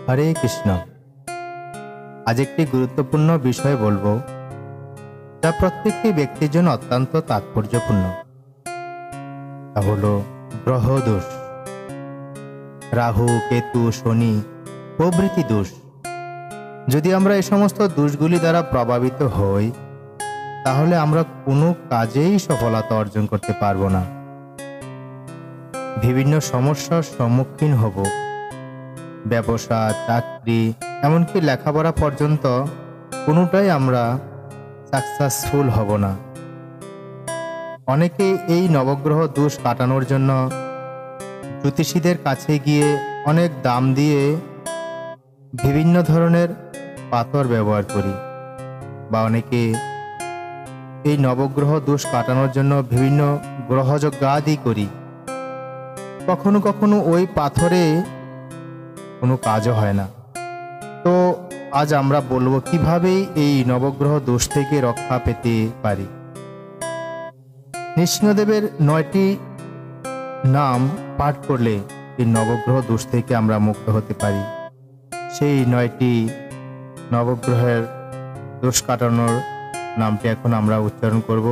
হরে কৃষ্ণ। আজ একটি গুরুত্বপূর্ণ বিষয় বলবো, যা প্রত্যেকটি ব্যক্তির জন্য অত্যন্ত তাৎপর্যপূর্ণ। তা হলো গ্রহ দোষ। রাহু, কেতু, শনি প্রভৃতি দোষ। যদি আমরা এই সমস্ত দোষগুলি দ্বারা প্রভাবিত হই, তাহলে আমরা কোনো কাজেই সফলতা অর্জন করতে পারবো না। বিভিন্ন সমস্যার সম্মুখীন হব। ব্যবসা, চাকরি, এমনকি লেখাপড়া পর্যন্ত কোনোটাই আমরা সাকসেসফুল হব না। অনেকে এই নবগ্রহ দোষ কাটানোর জন্য জ্যোতিষীদের কাছে গিয়ে অনেক দাম দিয়ে বিভিন্ন ধরনের পাথর ব্যবহার করি, বা অনেকে এই নবগ্রহ দোষ কাটানোর জন্য বিভিন্ন গ্রহযজ্ঞাদি করি। কখনো কখনো ওই পাথরে কোনো কাজও হয় না। তো আজ আমরা বলবো কিভাবে এই নবগ্রহ দোষ থেকে রক্ষা পেতে পারি। নৃসিংহদেবের 9টি নাম পাঠ করলে এই নবগ্রহ দোষ থেকে আমরা মুক্ত হতে পারি। সেই 9টি নবগ্রহের দোষ কাটানোর নামটি এখন আমরা উচ্চারণ করব।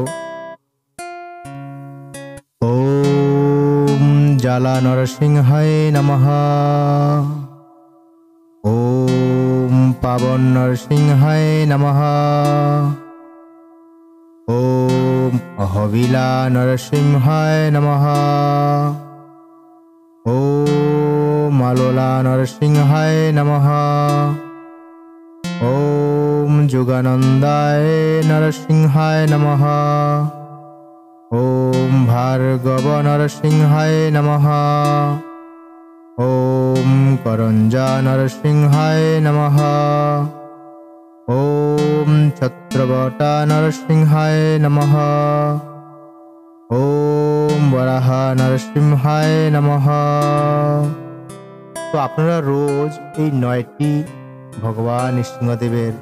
ওম জ্বালা নরসিংহায় নমঃ। ওম পাবন নরসিংহায় নমঃ। ওম অহবিলা নরসিংহায় নমঃ। ওম মালোলা নরসিংহায় নমঃ। ওম যুগানন্দায় নরসিংহায় নমঃ। ওম ভার্গব নরসিংহায় নমঃ। ওম করঞ্জা নরসিংহায় নমঃ। ওম ছত্রবটা নরসিংহায় নমঃ। ওম বরাহ নরসিংহায় নমঃ। তো আপনারা রোজ এই 9টি ভগবান নৃসিংহদেবের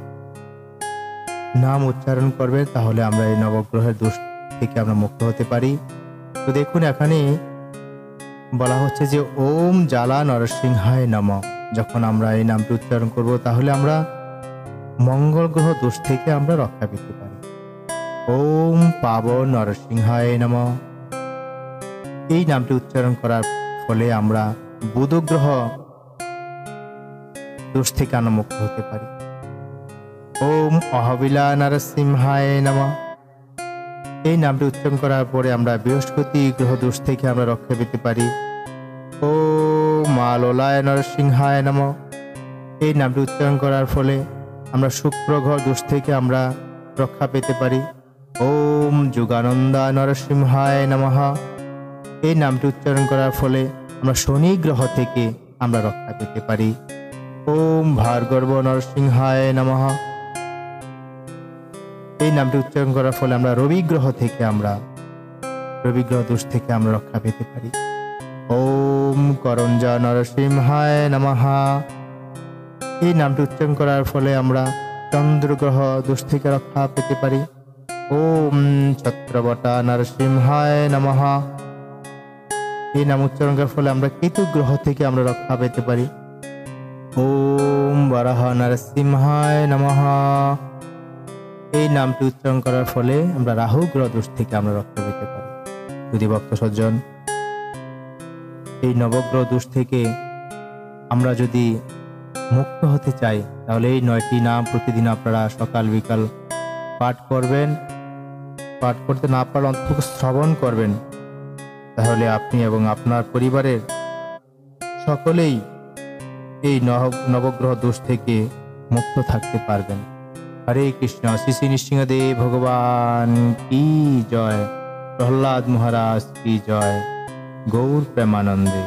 নাম উচ্চারণ করবেন, তাহলে আমরা এই নবগ্রহের দোষ থেকে আমরা মুক্ত হতে পারি। তো দেখুন, এখানে বলা হচ্ছে যে ওম জ্বালা নরসিংহায় নমঃ। যখন আমরা এই নামটি উচ্চারণ করব, তাহলে আমরা মঙ্গল গ্রহ দোষ থেকে আমরা রক্ষা পেতে পারি। ওম পাবন নরসিংহায় নমঃ। এই নামটি উচ্চারণ করার ফলে আমরা বুধ গ্রহ দোষ থেকে আমরা মুক্ত হতে পারি। ওম অহবিলা নরসিংহায় নমঃ। এই নামটি উচ্চারণ করার পরে আমরা বৃহস্পতি গ্রহ দোষ থেকে আমরা রক্ষা পেতে পারি। ওম মালোলায় নরসিংহায় নমঃ। এই নামটি উচ্চারণ করার ফলে আমরা শুক্র গ্রহ দোষ থেকে আমরা রক্ষা পেতে পারি। ওম যুগানন্দা নরসিংহায় নমঃ। এই নামটি উচ্চারণ করার ফলে আমরা শনি গ্রহ থেকে আমরা রক্ষা পেতে পারি। ওম ভার্গব নরসিংহায় নমঃ। এই নামটি উচ্চারণ করার ফলে আমরা রবি গ্রহ দোষ থেকে আমরা রক্ষা পেতে পারি। ওম করঞ্জা নরসিংহায় নমঃ। এই নামটি উচ্চারণ করার ফলে আমরা চন্দ্র গ্রহ দোষ থেকে রক্ষা পেতে পারি। ওম ছত্রবটা নরসিংহায় নমঃ। এই নাম উচ্চারণ করার ফলে আমরা কেতু গ্রহ থেকে আমরা রক্ষা পেতে পারি। ওম বরাহ নরসিংহায় নমঃ। এই নামটি উচ্চারণ করার ফলে আমরা রাহু গ্রহ দোষ থেকে আমরা রক্ষা পেতে পারি। যদি ভক্ত সজ্জন, এই নবগ্রহ দোষ থেকে আমরা যদি মুক্ত হতে চাই, তাহলে এই 9টি নাম প্রতিদিন আপনারা সকাল বিকাল পাঠ করবেন। পাঠ করতে না পারলে অন্তত শ্রবণ করবেন, তাহলে আপনি এবং আপনার পরিবারের সকলেই এই নবগ্রহ দোষ থেকে মুক্ত থাকতে পারবেন। হরে কৃষ্ণ। শ্রী শ্রী নৃসিংহদেব ভগবান কি জয়। প্রহ্লাদ মহারাজ কি জয়। গৌর প্রেমানন্দে।